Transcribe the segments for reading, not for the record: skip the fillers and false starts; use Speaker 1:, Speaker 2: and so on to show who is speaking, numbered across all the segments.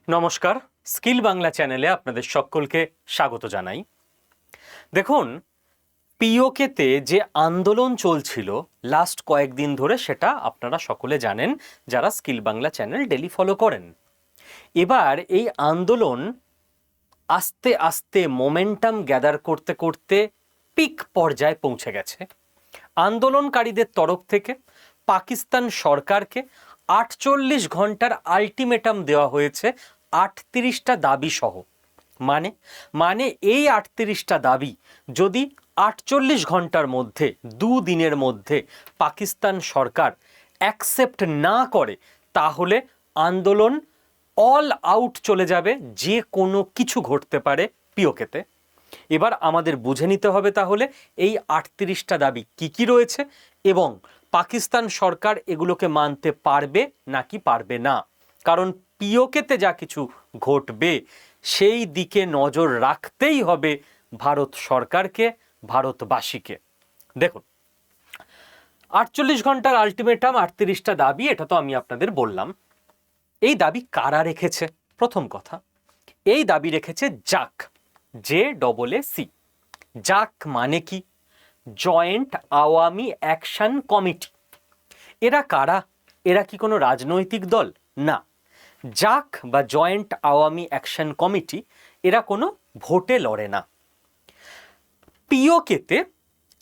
Speaker 1: নমস্কার, স্কিল বাংলা চ্যানেলে আপনাদের সকলকে স্বাগত জানাই। দেখুন, পিওকেতে যে আন্দোলন চলছিল লাস্ট কয়েকদিন ধরে, সেটা আপনারা সকলে জানেন যারা skill Bangla channel daily follow করেন। এবার এই আন্দোলন আস্তে আস্তে মোমেন্টাম গ্যাদার করতে করতে পিক পর্যায়ে পৌঁছে গেছে। আন্দোলনকারীদের তরফ থেকে পাকিস্তান সরকারকে 48 ঘন্টার আলটিমেটাম দেওয়া হয়েছে 38টা দাবি সহ। মানে এই 38টা দাবি যদি 48 ঘন্টার মধ্যে, দুদিনের মধ্যে পাকিস্তান সরকার অ্যাকসেপ্ট না করে, তাহলে আন্দোলন অল আউট চলে যাবে, যে কোনো কিছু ঘটতে পারে পিওকেতে। এবার আমাদের বুঝে নিতে হবে তাহলে এই 38টা দাবি কি কি রয়েছে এবং পাকিস্তান সরকার এগুলোকে মানতে পারবে নাকি পারবে না। কারণ পিওকেতে যা কিছু ঘটবে সেই দিকে নজর রাখতেই হবে ভারত সরকারকে, ভারতবাসীকে। দেখুন, 48 ঘন্টার আলটিমেটাম, 38টা দাবি, এটা তো আমি আপনাদের বললাম। এই দাবি কারা রেখেছে? প্রথম কথা, এই দাবি রেখেছে জাক, JAAC। জাক মানে কি? Joint Awami action committee. এরা কারা? এরা কি কোনো রাজনৈতিক দল? না। জাক বা জয়েন্ট আওয়ামী অ্যাকশন কমিটি এরা কোনো ভোটে লড়ে না। পিওকেতে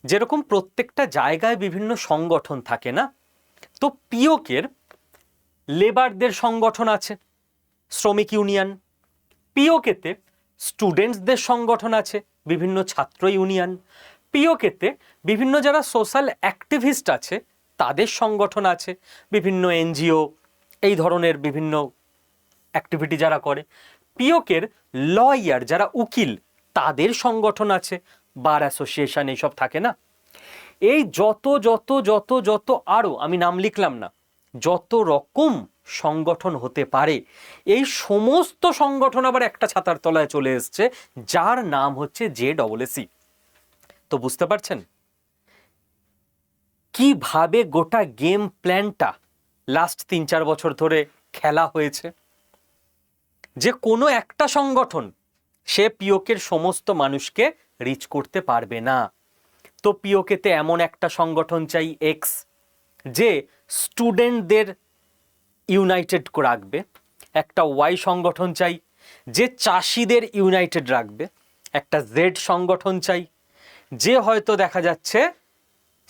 Speaker 1: যেরকম প্রত্যেকটা জায়গায় বিভিন্ন সংগঠন থাকে না, তো পিওকের লেবারদের সংগঠন আছে, শ্রমিক ইউনিয়ন। পিওকেতে স্টুডেন্টসদের সংগঠন আছে, বিভিন্ন ছাত্র ইউনিয়ন। পিওকেতে বিভিন্ন যারা সোশ্যাল অ্যাক্টিভিস্ট আছে তাদের সংগঠন আছে, বিভিন্ন এনজিও, এই ধরনের বিভিন্ন অ্যাক্টিভিটি যারা করে। পিওকের লয়ার, যারা উকিল, তাদের সংগঠন আছে, বার অ্যাসোসিয়েশন, এইসব থাকে না। এই যত যত যত যত আরও আমি নাম লিখলাম না, যত রকম সংগঠন হতে পারে, এই সমস্ত সংগঠন আবার একটা ছাতার তলায় চলে এসছে, যার নাম হচ্ছে JAAC। তো বুঝতে পারছেন কিভাবে গোটা গেম প্ল্যানটা লাস্ট 3-4 বছর ধরে খেলা হয়েছে। যে কোনো একটা সংগঠন সে পিওকের সমস্ত মানুষকে রিচ করতে পারবে না। তো পিওকেতে এমন একটা সংগঠন চাই এক্স, যে স্টুডেন্টদের ইউনাইটেড রাখবে। একটা ওয়াই সংগঠন চাই, যে চাষিদের ইউনাইটেড রাখবে। একটা জেড সংগঠন চাই, যে হয়তো দেখা যাচ্ছে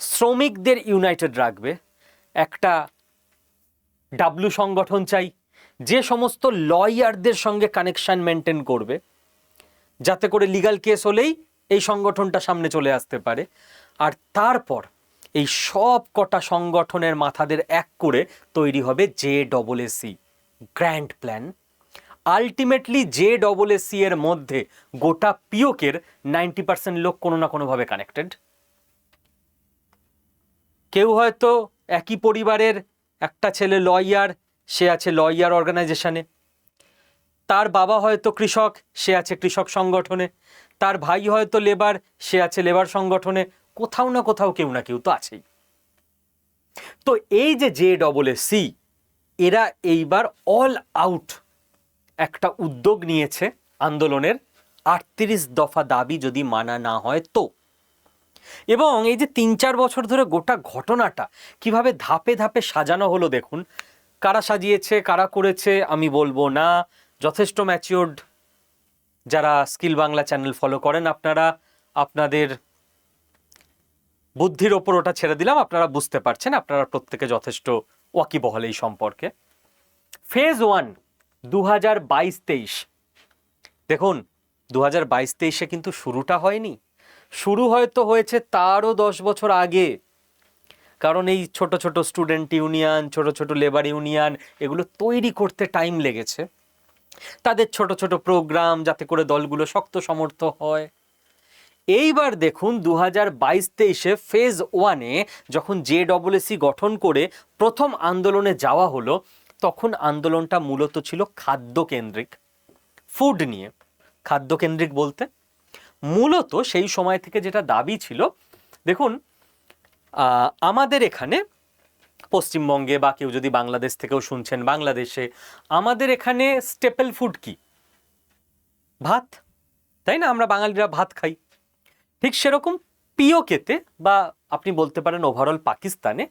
Speaker 1: শ্রমিকদের ইউনাইটেড রাখবে। একটা ডাব্লু সংগঠন চাই, যে সমস্ত লয়ারদের সঙ্গে কানেকশন মেনটেন করবে, যাতে করে লিগ্যাল কেস হলেই এই সংগঠনটা সামনে চলে আসতে পারে। আর তারপর এই সব কটা সংগঠনের মাথাদের এক করে তৈরি হবে JAAC, grand plan. Ultimately JAAC এর মধ্যে গোটা পিওকের 90% লোক কোনো না কোনোভাবে কানেক্টেড। কেউ হয়তো একই পরিবারের, একটা ছেলে লয়ার, সে আছে লয়ার অর্গানাইজেশনে। তার বাবা হয়তো কৃষক, সে আছে কৃষক সংগঠনে। তার ভাই হয়তো লেবার, সে আছে লেবার সংগঠনে। কোথাও না কোথাও কেউ না কেউ তো আছেই। তো এই যে JAAC, এরা এইবার অল আউট একটা উদ্যোগ নিয়েছে আন্দোলনের, 38 দফা দাবি যদি মানা না হয় তো। এবং এই যে 3-4 বছর ধরে গোটা ঘটনাটা কিভাবে ধাপে ধাপে সাজানো হলো, দেখুন। কারা সাজিয়েছে, কারা করেছে আমি বলবো না। যথেষ্ট ম্যাচিওর্ড যারা স্কিল বাংলা চ্যানেল ফলো করেন, আপনারা আপনাদের বুদ্ধির ওপর ওটা ছেড়ে দিলাম, আপনারা বুঝতে পারছেন, আপনারা প্রত্যেকে যথেষ্ট ওয়াকিবহাল এই সম্পর্কে। ফেজ 1 2022-23। দেখুন, 2022-23-এ কিন্তু শুরুটা হয়নি, শুরু হয়তো হয়েছে তারও 10 বছর আগে। কারণ এই ছোট ছোট স্টুডেন্ট ইউনিয়ন, ছোট ছোট লেবার ইউনিয়ন, এগুলো তৈরি করতে টাইম লেগেছে। তাদের ছোট ছোট প্রোগ্রাম, যাতে করে দলগুলো শক্ত সমর্থ হয়। এইবার দেখুন 2022-23-এ ফেজ 1-এ যখন JAAC গঠন করে প্রথম আন্দোলনে যাওয়া হলো, তখন আন্দোলনটা মূলত ছিল খাদ্যকেন্দ্রিক, ফুড নিয়ে। খাদ্যকেন্দ্রিক বলতে মূলত সেই সময় থেকে যেটা দাবি ছিল, দেখুন আমাদের এখানে পশ্চিমবঙ্গে বা কেউ যদি বাংলাদেশ থেকেও শুনছেন, বাংলাদেশে আমাদের এখানে স্টেপল ফুড কি? ভাত, তাই না? আমরা বাঙালিরা ভাত খাই। ঠিক সেরকম পিওকেতে বা আপনি বলতে পারেন ওভারঅল পাকিস্তানে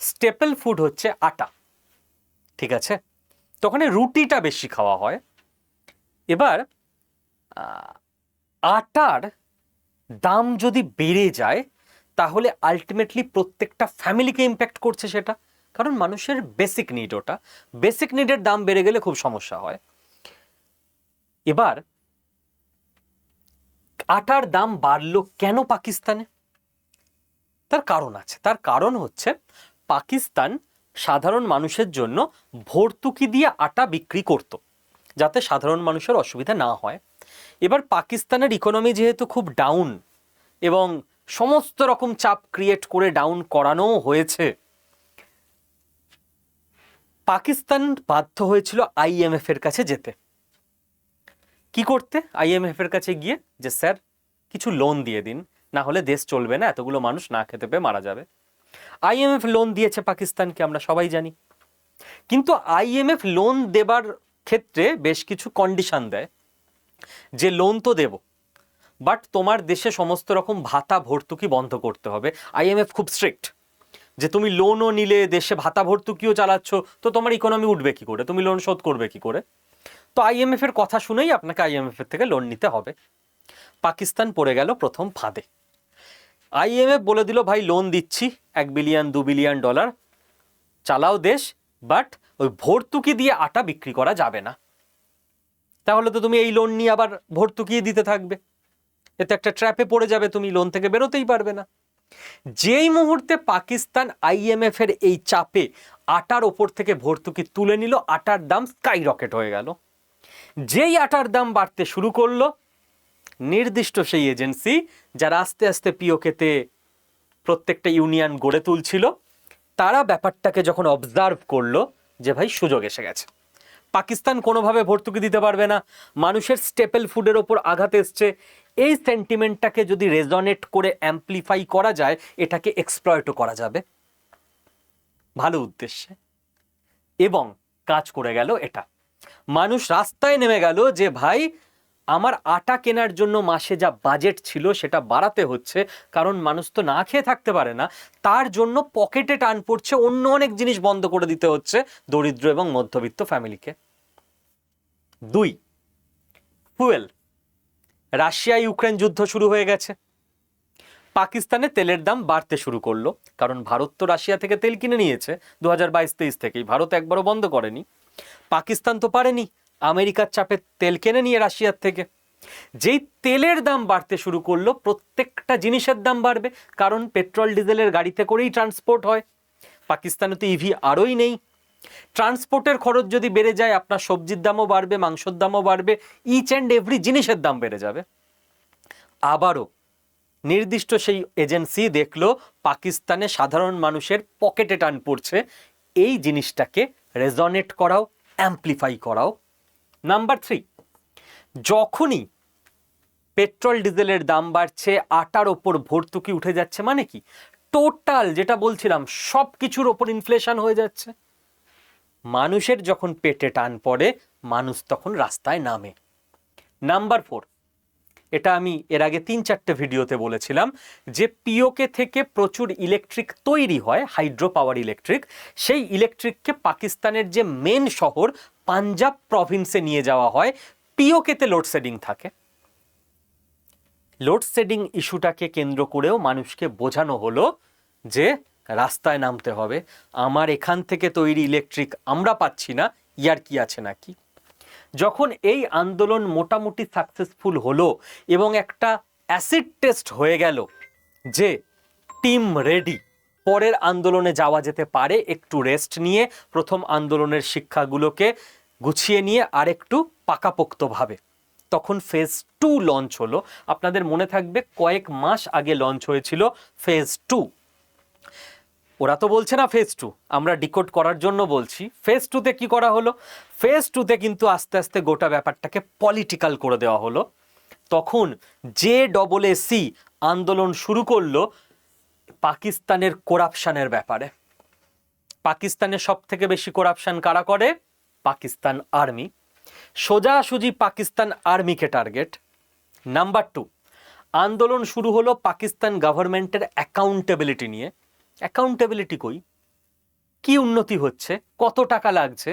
Speaker 1: স্টেপল ফুড হচ্ছে আটা, ঠিক আছে? তো ওখানে রুটিটা বেশি খাওয়া হয়। এবার আটার দাম যদি বেড়ে যায় তাহলে আলটিমেটলি প্রত্যেকটা ফ্যামিলিকে ইম্প্যাক্ট করছে সেটা, কারণ মানুষের বেসিক নিড ওটা। বেসিক নিডের দাম বেড়ে গেলে খুব সমস্যা হয়। এবার আটার দাম বাড়লো কেন পাকিস্তানে? তার কারণ আছে। তার কারণ হচ্ছে পাকিস্তান সাধারণ মানুষের জন্য ভর্তুকি দিয়ে আটা বিক্রি করত, যাতে সাধারণ মানুষের অসুবিধা না হয়। এবার পাকিস্তানের ইকোনমি যেহেতু খুব ডাউন এবং সমস্ত রকম চাপ ক্রিয়েট করে ডাউন করানো হয়েছে, পাকিস্তান বাধ্য হয়েছিল আইএমএফ এর কাছে যেতে। কি করতে? আইএমএফ এর কাছে গিয়ে যে স্যার কিছু লোন দিয়ে দিন, না হলে দেশ চলবে না, এতগুলো মানুষ না খেতে পেয়ে মারা যাবে। আইএমএফ লোন দিয়েছে পাকিস্তানকে, আমরা সবাই জানি। কিন্তু আইএমএফ লোন দেবার ক্ষেত্রে বেশ কিছু কন্ডিশন দেয়, যে লোন তো দেব, বাট তোমার দেশে সমস্ত রকম ভাতা ভর্তুকি বন্ধ করতে হবে। আইএমএফ খুব স্ট্রিক্ট, যে তুমি লোনও নিলে দেশে ভাতা ভর্তুকিও চালাচ্ছ, তো তোমার ইকোনমি উঠবে কি করে, তুমি লোন শোধ করবে কি করে? তো আইএমএফ এর কথা শুনেই আপনাকে আইএমএফ এর থেকে লোন নিতে হবে। পাকিস্তান পড়ে গেল প্রথম ফাঁদে। আইএমএফ বলে দিল ভাই লোন দিচ্ছি $1 বিলিয়ন $2 বিলিয়ন চালাও দেশ, বাট ওই ভর্তুকি দিয়ে আটা বিক্রি করা যাবে না। তাহলে তো তুমি এই লোন নিয়ে আবার ভর্তুকি দিতে থাকবে, এতে একটা ট্র্যাপে পড়ে যাবে, তুমি লোন থেকে বেরোতেই পারবে না। যেই মুহূর্তে পাকিস্তান আইএমএফ এর এই চাপে আটার ওপর থেকে ভর্তুকি তুলে নিল, আটার দাম স্কাই রকেট হয়ে গেল। যেই আটার দাম বাড়তে শুরু করলো, নির্দিষ্ট সেই এজেন্সি যারা আস্তে আস্তে পিওকেতে প্রত্যেকটা ইউনিয়ন গড়ে তুলছিল, তারা ব্যাপারটাকে যখন অবজার্ভ করলো যে ভাই সুযোগ এসে গেছে, পাকিস্তান কোনোভাবে ভর্তুকি দিতে পারবে না, মানুষের স্টেপল ফুডের ওপর আঘাত এসছে, এই সেন্টিমেন্টটাকে যদি রেজনেট করে অ্যাম্পলিফাই করা যায়, এটাকে এক্সপ্লয়েটও করা যাবে ভালো উদ্দেশ্যে। এবং কাজ করে গেল এটা। মানুষ রাস্তায় নেমে গেল যে ভাই আমার আটা কেনার জন্য মাসে যা বাজেট ছিল সেটা বাড়াতে হচ্ছে, কারণ মানুষ তো না খেয়ে থাকতে পারে না, তার জন্য পকেটে টান পড়ছে, অন্য অনেক জিনিস বন্ধ করে দিতে হচ্ছে দরিদ্র এবং মধ্যবিত্ত ফ্যামিলিকে। 2, ফুয়েল। রাশিয়া ইউক্রেন যুদ্ধ শুরু হয়ে গেছে, পাকিস্তানে তেলের দাম বাড়তে শুরু করলো, কারণ ভারত তো রাশিয়া থেকে তেল কিনে নিয়েছে 2022-23 থেকেই, ভারত একবারও বন্ধ করেনি। পাকিস্তান তো পারেনি, আমেরিকার চাপে তেল কিনে নিয়ে রাশিয়ার থেকে। যেই তেলের দাম বাড়তে শুরু করলো, প্রত্যেকটা জিনিসের দাম বাড়বে, কারণ পেট্রোল ডিজেলের গাড়িতে করেই ট্রান্সপোর্ট হয়। পাকিস্তানে তো ইভি আরোই নেই। ট্রান্সপোর্টের খরচ যদি বেড়ে যায়, আপনার সবজির দামও বাড়বে, মাংসের দামও বাড়বে, ইচ অ্যান্ড এভরি জিনিসের দাম বেড়ে যাবে। আবারও নির্দিষ্ট সেই এজেন্সি দেখলো পাকিস্তানে সাধারণ মানুষের পকেটে টান পড়ছে, এই জিনিসটাকে রেজনেট করাও, অ্যাম্পলিফাই করাও। নাম্বার 3, যখনই পেট্রোল ডিজেলের দাম বাড়ছে, আটার ওপর ভর্তুকি উঠে যাচ্ছে, মানে কি টোটাল যেটা বলছিলাম সব কিছুর ওপর ইনফ্লেশন হয়ে যাচ্ছে। মানুষের যখন পেটে টান পড়ে, মানুষ তখন রাস্তায় নামে। নাম্বার 4, এটা আমি এর আগে 3-4টে ভিডিওতে বলেছিলাম যে পিওকে থেকে প্রচুর ইলেকট্রিক তৈরি হয়, হাইড্রো পাওয়ার ইলেকট্রিক। সেই ইলেকট্রিককে পাকিস্তানের যে মেন শহর পাঞ্জাব প্রভিন্সে নিয়ে যাওয়া হয়। পিওকেতে লোডশেডিং থাকে। লোডশেডিং ইস্যুটাকে কেন্দ্র করেও মানুষকে বোঝানো হলো যে রাস্তায় নামতে হবে, আমার এখান থেকে তৈরি ইলেকট্রিক আমরা পাচ্ছি না, ইয়ার কি আছে নাকি। যখন এই আন্দোলন মোটামুটি সাকসেসফুল হলো এবং একটা অ্যাসিড টেস্ট হয়ে গেল যে টিম রেডি, পরের আন্দোলনে যাওয়া যেতে পারে, একটু রেস্ট নিয়ে প্রথম আন্দোলনের শিক্ষাগুলোকে গুছিয়ে নিয়ে আরেকটু পাকাপোক্তভাবে, তখন ফেজ 2 লঞ্চ হলো। আপনাদের মনে থাকবে কয়েক মাস আগে লঞ্চ হয়েছিল ফেজ 2। ওরা তো বলছে না ফেজ 2, আমরা ডিকোড করার জন্য বলছি। ফেজ 2তে কি করা হলো? ফেজ 2তে কিন্তু আস্তে আস্তে গোটা ব্যাপারটাকে পলিটিক্যাল করে দেওয়া হলো। তখন JAAC আন্দোলন শুরু করলো পাকিস্তানের করাপশনের ব্যাপারে। পাকিস্তানে সব থেকে বেশি করাপশন কারা করে? পাকিস্তান আর্মি। সোজাসুজি পাকিস্তান আর্মিকে টার্গেট। নাম্বার 2, আন্দোলন শুরু হলো পাকিস্তান গভর্নমেন্টের অ্যাকাউন্টেবিলিটি নিয়ে। অ্যাকাউন্টেবিলিটি কই? কি উন্নতি হচ্ছে? কত টাকা লাগছে?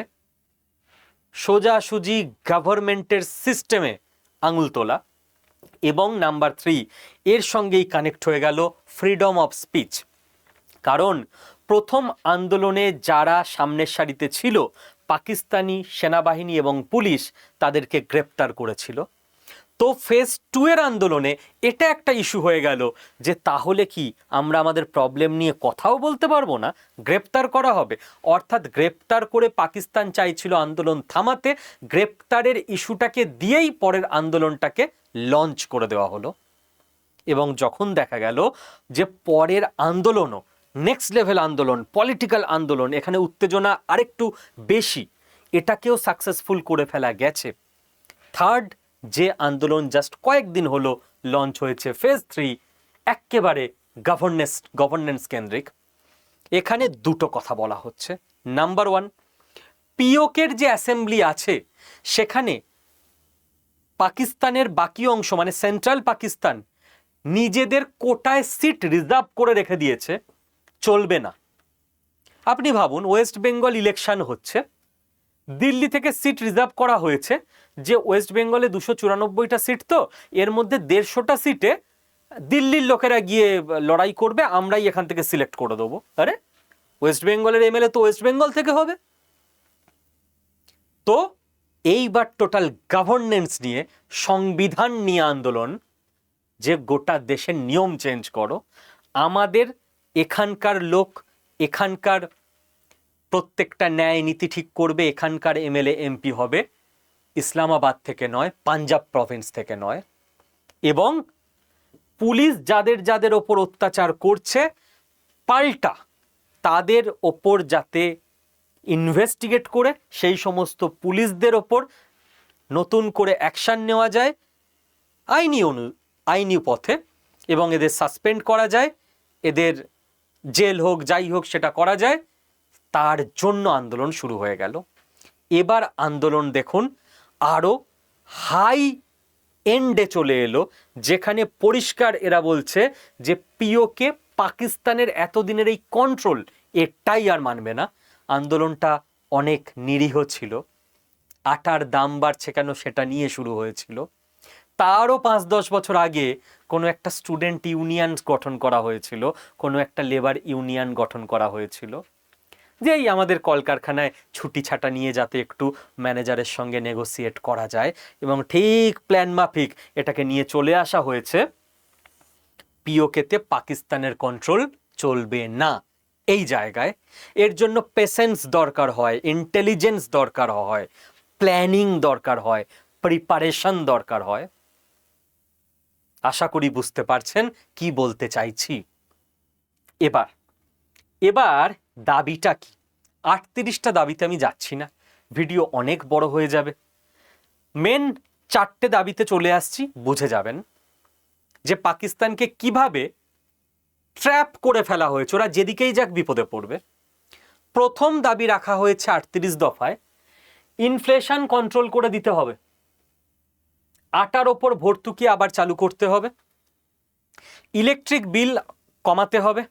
Speaker 1: সোজাসুজি গভর্নমেন্টের সিস্টেমে আঙুল তোলা। এবং নাম্বার 3, এর সঙ্গেই কানেক্ট হয়ে গেল ফ্রিডম অফ স্পিচ। কারণ প্রথম আন্দোলনে যারা সামনের সারিতে ছিল, পাকিস্তানি সেনাবাহিনী এবং পুলিশ তাদেরকে গ্রেপ্তার করেছিল। তো ফেজ 2 এর আন্দোলনে এটা একটা ইস্যু হয়ে গেল যে তাহলে কি আমরা আমাদের প্রবলেম নিয়ে কথাও বলতে পারবো না, গ্রেপ্তার করা হবে। অর্থাৎ গ্রেপ্তার করে পাকিস্তান চাইছিল আন্দোলন থামাতে, গ্রেপ্তারের ইস্যুটাকে দিয়েই পরের আন্দোলনটাকে লঞ্চ করে দেওয়া হলো। এবং যখন দেখা গেল যে পরের আন্দোলনও নেক্সট লেভেল আন্দোলন, পলিটিক্যাল আন্দোলন, এখানে উত্তেজনা আরেকটু বেশি, এটাকেও সাকসেসফুল করে ফেলা গেছে। থার্ড যে আন্দোলন জাস্ট কয়েকদিন হলো লঞ্চ হয়েছে, ফেজ 3, একেবারে গভর্নেন্স কেন্দ্রিক। এখানে দুটো কথা বলা হচ্ছে। নাম্বার 1, পিওকের যে অ্যাসেম্বলি আছে সেখানে পাকিস্তানের বাকি অংশ মানে সেন্ট্রাল পাকিস্তান নিজেদের কোটায় সিট রিজার্ভ করে রেখে দিয়েছে, চলবে না। আপনি ভাবুন, ওয়েস্ট বেঙ্গল ইলেকশন হচ্ছে, দিল্লি থেকে সিট রিজার্ভ করা হয়েছে, যে ওয়েস্ট বেঙ্গলে 294টা সিট, তো এর মধ্যে 150টা সিটে দিল্লির লোকেরা গিয়ে লড়াই করবে, আমরাই এখান থেকে সিলেক্ট করে দেবো। আরে ওয়েস্ট বেঙ্গলের এমএলএ তো ওয়েস্ট বেঙ্গল থেকে হবে। তো এইবার টোটাল গভর্নেন্স নিয়ে, সংবিধান নিয়ে আন্দোলন, যে গোটা দেশের নিয়ম চেঞ্জ করো, আমাদের এখানকার লোক এখানকার প্রত্যেকটা ন্যায় নীতি ঠিক করবে, এখানকার এমএলএ এমপি হবে ইসলামাবাদ থেকে নয়, পাঞ্জাব প্রভিন্স থেকে নয়। এবং পুলিশ যাদের যাদের ওপর অত্যাচার করছে, পাল্টা তাদের ওপর যাতে ইনভেস্টিগেট করে সেই সমস্ত পুলিশদের ওপর নতুন করে অ্যাকশন নেওয়া যায় আইনি পথে, এবং এদের সাসপেন্ড করা যায়, এদের জেল হোক যাই হোক সেটা করা যায়, তার জন্য আন্দোলন শুরু হয়ে গেল। এবার আন্দোলন দেখুন আরো হাই এন্ডে চলে এলো, যেখানে পরিষ্কার এরা বলছে যে পিওকে পাকিস্তানের এতদিনের এই কন্ট্রোল এটাই আর মানবে না। আন্দোলনটা অনেক নিরীহ ছিল, আটার দাম বাড়ছে কেন সেটা নিয়ে শুরু হয়েছিল। তারও 5-10 বছর আগে কোনো একটা স্টুডেন্ট ইউনিয়ন গঠন করা হয়েছিল, কোনো একটা লেবার ইউনিয়ন গঠন করা হয়েছিল, যে এই আমাদের কলকারখানায় ছুটি ছাটা নিয়ে যাতে একটু ম্যানেজারের সঙ্গে নেগোসিয়েট করা যায়, এবং ঠিক প্ল্যান মাফিক এটাকে নিয়ে চলে আসা হয়েছে। পিওকেতে পাকিস্তানের কন্ট্রোল চলবে না এই জায়গায়। এর জন্য পেশেন্স দরকার হয়, ইন্টেলিজেন্স দরকার হয়, প্ল্যানিং দরকার হয়, প্রিপারেশন দরকার হয়। আশা করি বুঝতে পারছেন কি বলতে চাইছি। এবার দাবিটা কি? 38টা দাবিতে আমি যাচ্ছি না, ভিডিও অনেক বড় হয়ে যাবে। মেন 4টে দাবিতে চলে আসছি, বুঝে যাবেন যে পাকিস্তানকে কিভাবে ট্র্যাপ করে ফেলা হয়েছে, ওরা যেদিকেই যাক বিপদে পড়বে। প্রথম দাবি রাখা হয়েছে 38 দফায়, ইনফ্লেশন কন্ট্রোল করে দিতে হবে, আটার ওপর ভর্তুকি আবার চালু করতে হবে, ইলেকট্রিক বিল কমাতে হবে,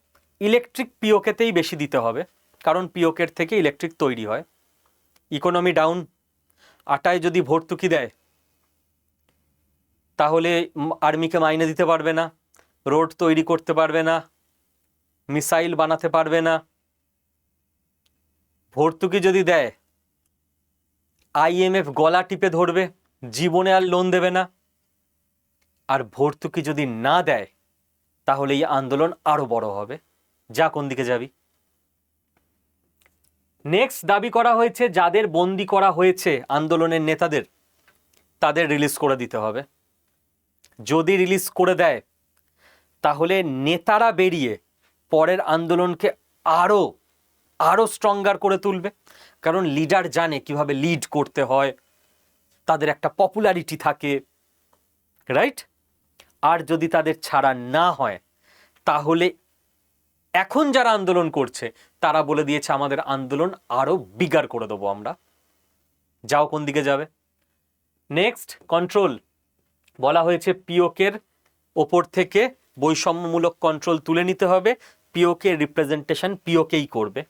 Speaker 1: ইলেকট্রিক পিওকেতেই বেশি দিতে হবে, কারণ পিওকের থেকে ইলেকট্রিক তৈরি হয়। ইকোনমি ডাউন, আটায় যদি ভর্তুকি দেয় তাহলে আর্মিকে মাইনে দিতে পারবে না, রোড তৈরি করতে পারবে না, মিসাইল বানাতে পারবে না। ভর্তুকি যদি দেয় আইএমএফ গলা টিপে ধরবে, জীবনে আর লোন দেবে না। আর ভর্তুকি যদি না দেয় তাহলে এই আন্দোলন আরো বড় হবে। যা কোন দিকে যাবি। নেক্সট দাবি করা হয়েছে যাদের বন্দি করা হয়েছে আন্দোলনের নেতাদের, তাদের রিলিজ করে দিতে হবে। যদি রিলিজ করে দেয় তাহলে নেতারা বেরিয়ে পরের আন্দোলনকে আরো আরো স্ট্রঙ্গার করে তুলবে, কারণ লিডার জানে কিভাবে লিড করতে হয়, তাদের একটা পপুলারিটি থাকে, রাইট? আর যদি তাদের ছাড়া না হয় তাহলে এখন যারা আন্দোলন করছে তারা বলে দিয়েছে আমাদের আন্দোলন আরো বিগার করে দেবো আমরা। যাও কোন দিকে যাবে? Next, control. বলা হয়েছে পিওকের ওপর থেকে বৈষম্যমূলক কন্ট্রোল তুলে নিতে হবে, পিওকে রিপ্রেজেন্টেশন পিওকেই করবে।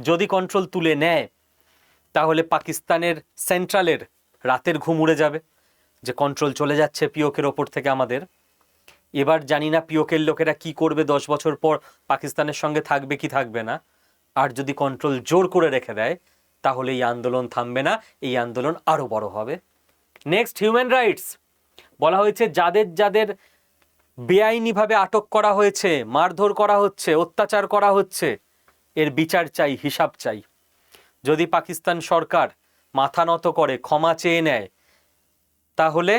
Speaker 1: যদি কন্ট্রোল তুলে নেয় তাহলে পাকিস্তানের সেন্ট্রালের রাতের ঘুম উড়ে যাবে, যে কন্ট্রোল চলে যাচ্ছে পিওকের ওপর থেকে আমাদের। এবার জানি না পিওকের লোকেরা কি করবে, 10 বছর পর পাকিস্তানের সঙ্গে থাকবে কি থাকবে না। আর যদি কন্ট্রোল জোর করে রেখে দেয় তাহলে এই আন্দোলন থামবে না, এই আন্দোলন আরো বড় হবে। Next, human rights. বলা হয়েছে যাদের যাদের বেআইনিভাবে আটক করা হয়েছে, মারধর করা হচ্ছে, অত্যাচার করা হচ্ছে, এর বিচার চাই, হিসাব চাই। যদি পাকিস্তান সরকার মাথা নত করে ক্ষমা চেয়ে নেয় তাহলে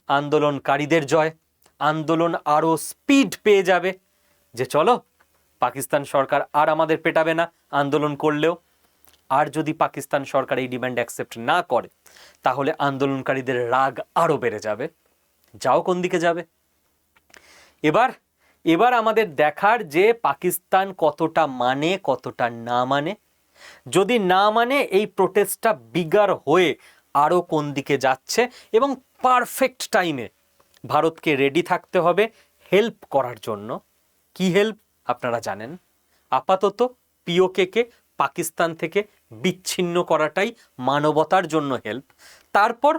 Speaker 1: আন্দোলনকারীদের জয়, আন্দোলন আরো স্পিড পেয়ে যাবে, যে চলো পাকিস্তান সরকার আর আমাদের পেটাবে না আন্দোলন করলেও। আর যদি পাকিস্তান সরকার এই ডিমান্ড অ্যাকসেপ্ট না করে তাহলে আন্দোলনকারীদের রাগ আরো বেড়ে যাবে। যাও কোন দিকে যাবে? এবার আমাদের দেখার যে পাকিস্তান কতটা মানে কতটা না মানে। যদি না মানে এই প্রোটেস্টটা বিগার হয়ে আরো কোন দিকে যাচ্ছে, এবং পারফেক্ট টাইমে ভারতকে রেডি থাকতে হবে হেল্প করার জন্য। কি হেল্প আপনারা জানেন, আপাতত পিওকে পাকিস্তান থেকে বিচ্ছিন্ন করাটাই মানবতার জন্য হেল্প। তারপর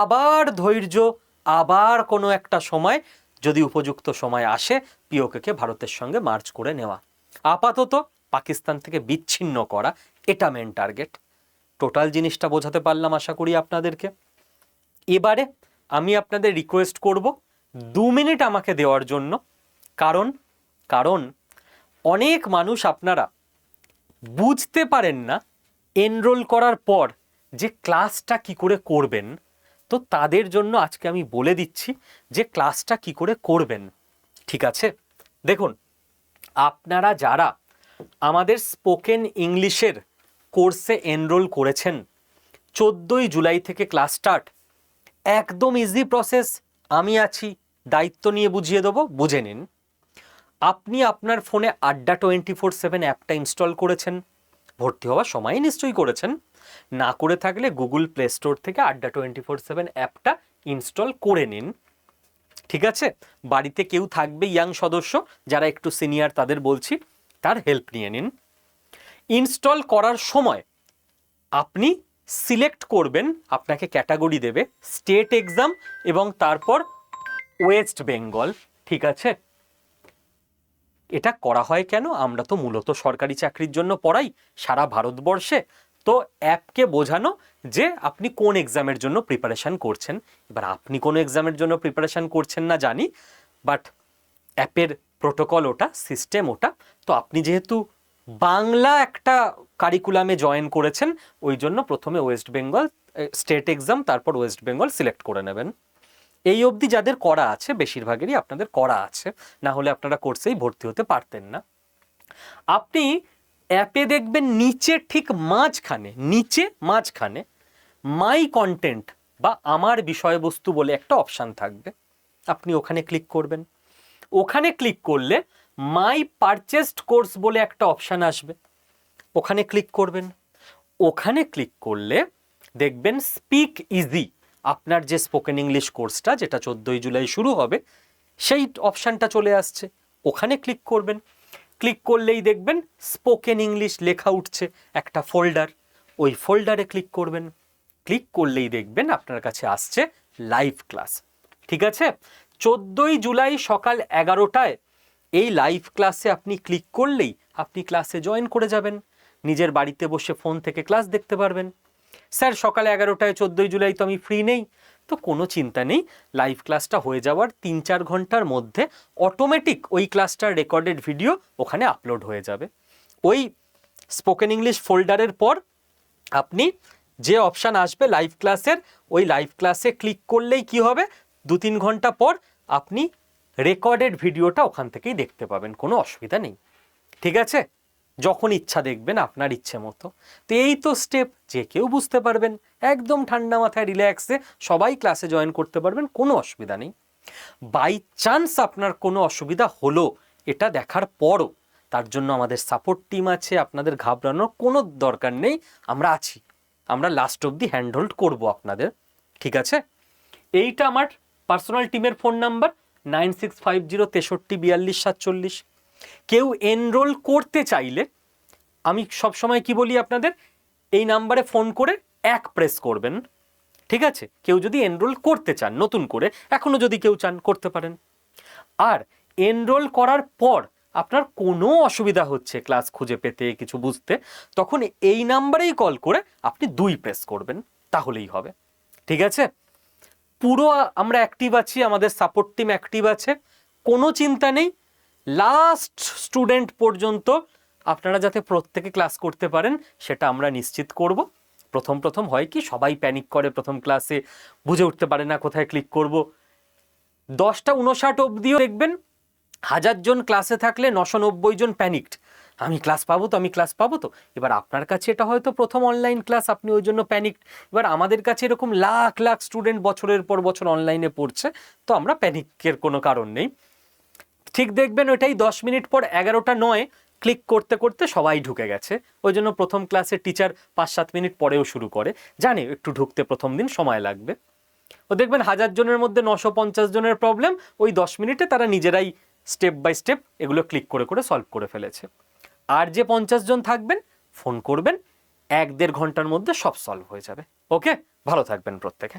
Speaker 1: আবার ধৈর্য, আবার কোনো একটা সময় যদি উপযুক্ত সময় আসে পিওকে ভারতের সঙ্গে মার্চ করে নেওয়া। আপাতত পাকিস্তান থেকে বিচ্ছিন্ন করা, এটা মেন টার্গেট। টোটাল জিনিসটা বোঝাতে পারলাম আশা করি আপনাদেরকে। এবারে আমি আপনাদের রিকোয়েস্ট করব 2 মিনিট আমাকে দেওয়ার জন্য, কারণ অনেক মানুষ আপনারা বুঝতে পারেন না এনরোল করার পর যে ক্লাসটা কি করে করবেন। তো তাদের জন্য আজকে আমি বলে দিচ্ছি যে ক্লাসটা কি করে করবেন। ঠিক আছে, দেখুন, আপনারা যারা আমাদের স্পোকেন ইংলিশের কোর্সে এনরোল করেছেন, 14ই জুলাই থেকে ক্লাস স্টার্ট, একদম ইজি প্রসেস, আমি আছি, দায়িত্ব নিয়ে বুঝিয়ে দেবো, বুঝে নিন। আপনি আপনার ফোনে আড্ডা 24/7 অ্যাপটা ইনস্টল করেছেন, ভর্তি হওয়ার সময় নিশ্চয়ই করেছেন। না করে থাকলে গুগল প্লে স্টোর থেকে আড্ডা 24/7 অ্যাপটা ইনস্টল করে নিন। ঠিক আছে, বাড়িতে কেউ থাকবে ইয়াং সদস্য যারা একটু সিনিয়র, তাদের বলছি তার হেল্প নিয়ে নিন। ইনস্টল করার সময় আপনি সিলেক্ট করবেন, আপনাকে ক্যাটাগরি দেবে স্টেট এক্সাম এবং তারপর ওয়েস্ট বেঙ্গল। ঠিক আছে, এটা করা হয় কেন? আমরা তো মূলত সরকারি চাকরির জন্য পড়াই সারা ভারতবর্ষে। তো অ্যাপকে বোঝানো যে আপনি কোন এক্সামের জন্য প্রিপারেশান করছেন। এবার আপনি কোন এক্সামের জন্য প্রিপারেশান করছেন না জানি, বাট অ্যাপের প্রোটোকল ওটা, সিস্টেম ওটা। তো আপনি যেহেতু বাংলা একটা কারিকুলামে জয়েন করেছেন, ওই জন্য প্রথমে ওয়েস্ট বেঙ্গল স্টেট এক্সাম, তারপর ওয়েস্ট বেঙ্গল সিলেক্ট করে নেবেন। এই অবধি যাদের করা আছে, বেশিরভাগেরই আপনাদের করা আছে, না হলে আপনারা কোর্সেই ভর্তি হতে পারতেন না। আপনি অ্যাপে দেখবেন নিচে ঠিক মাঝখানে মাই কন্টেন্ট বা আমার বিষয়বস্তু বলে একটা অপশান থাকবে, আপনি ওখানে ক্লিক করবেন। ওখানে ক্লিক করলে মাই পারচেসড কোর্স বলে একটা অপশান আসবে, ওখানে ক্লিক করবেন। ওখানে ক্লিক করলে দেখবেন স্পিক ইজি, আপনার যে স্পোকেন ইংলিশ কোর্সটা যেটা 14ই জুলাই শুরু হবে, সেই অপশানটা চলে আসছে, ওখানে ক্লিক করবেন। ক্লিক করলেই দেখবেন স্পোকেন ইংলিশ লেখা উঠছে একটা ফোল্ডার, ওই ফোল্ডারে ক্লিক করবেন। ক্লিক করলেই দেখবেন আপনার কাছে আসছে লাইভ ক্লাস। ঠিক আছে, 14ই জুলাই সকাল 11টায় এই লাইভ ক্লাসে আপনি ক্লিক করলেই আপনি ক্লাসে জয়েন করে যাবেন, নিজের বাড়িতে বসে ফোন থেকে ক্লাস দেখতে পারবেন। স্যার সকালে 11টায় 14ই জুলাই তো আমি ফ্রি নেই, তো কোনো চিন্তা নেই, লাইভ ক্লাসটা হয়ে যাওয়ার 3-4 ঘন্টার মধ্যে অটোমেটিক ওই ক্লাসটার রেকর্ডেড ভিডিও ওখানে আপলোড হয়ে যাবে। ওই স্পোকেন ইংলিশ ফোল্ডারের পর আপনি যে অপশান আসবে লাইভ ক্লাসের, ওই লাইভ ক্লাসে ক্লিক করলেই কি হবে, 2-3 ঘন্টা পর আপনি রেকর্ডেড ভিডিওটা ওখান থেকেই দেখতে পাবেন, কোনো অসুবিধা নেই। ঠিক আছে, যখন ইচ্ছা দেখবেন আপনার ইচ্ছে মতো। তো এই তো স্টেপ, যে কেউ বুঝতে পারবেন, একদম ঠান্ডা মাথায় রিল্যাক্সে সবাই ক্লাসে জয়েন করতে পারবেন, কোনো অসুবিধা নেই। বাই চান্স আপনার কোনো অসুবিধা হলো, এটা দেখার পরও তার জন্য আমাদের সাপোর্ট টিম আছে, আপনাদের ঘাবড়ানোর কোনো দরকার নেই, আমরা আছি, আমরা লাস্ট অবধি হ্যান্ড হোল্ড করবো আপনাদের, ঠিক আছে? এইটা আমার পার্সোনাল টিমের ফোন নাম্বার 9650634247। কেউ এনরোল করতে চাইলে আমি সবসময় কি বলি আপনাদের, এই নাম্বারে ফোন করে 1 প্রেস করবেন, ঠিক আছে? কেউ যদি এনরোল করতে চান নতুন করে, এখনো যদি কেউ চান করতে পারেন। আর এনরোল করার পর আপনার কোনো অসুবিধা হচ্ছে ক্লাস খুঁজে পেতে, কিছু বুঝতে, তখন এই নাম্বারেই কল করে আপনি 2 প্রেস করবেন, তাহলেই হবে, ঠিক আছে? পুরো আমরা অ্যাক্টিভ আছি, আমাদের সাপোর্ট টিম অ্যাক্টিভ আছে, কোনো চিন্তা নেই। লাস্ট স্টুডেন্ট পর্যন্ত আপনারা যাতে প্রত্যেকে ক্লাস করতে পারেন সেটা আমরা নিশ্চিত করব। প্রথম হয় কি, সবাই প্যানিক করে প্রথম ক্লাসে, বুঝে উঠতে পারে না কোথায় ক্লিক করব। 10:59 অবধিও দেখবেন 1000 জন ক্লাসে থাকলে 990 জন প্যানিকড, আমি ক্লাস পাবো তো, আমি ক্লাস পাবো তো। এবার আপনার কাছে এটা হয়তো প্রথম অনলাইন ক্লাস, আপনি ওই জন্য প্যানিকড। এবার আমাদের কাছে এরকম লাখ লাখ স্টুডেন্ট বছরের পর বছর অনলাইনে পড়ছে, তো আমরা প্যানিকের কোনো কারণ নেই। ঠিক দেখবেন ওইটাই 10 মিনিট পর 11:09 ক্লিক করতে করতে সবাই ঢুকে গেছে। ওই জন্য প্রথম ক্লাসে টিচার 5-7 মিনিট পরেও শুরু করে, জানে একটু ঢুকতে প্রথম দিন সময় লাগবে। ও দেখবেন 1000 জনের মধ্যে 950 জনের প্রবলেম ওই 10 মিনিটে তারা নিজেরাই স্টেপ বাই স্টেপ এগুলো ক্লিক করে করে সলভ করে ফেলেছে। আর যে 50 জন থাকবেন ফোন করবেন, 1-1.5 ঘন্টার মধ্যে সব সলভ হয়ে যাবে। ওকে, ভালো থাকবেন প্রত্যেকে।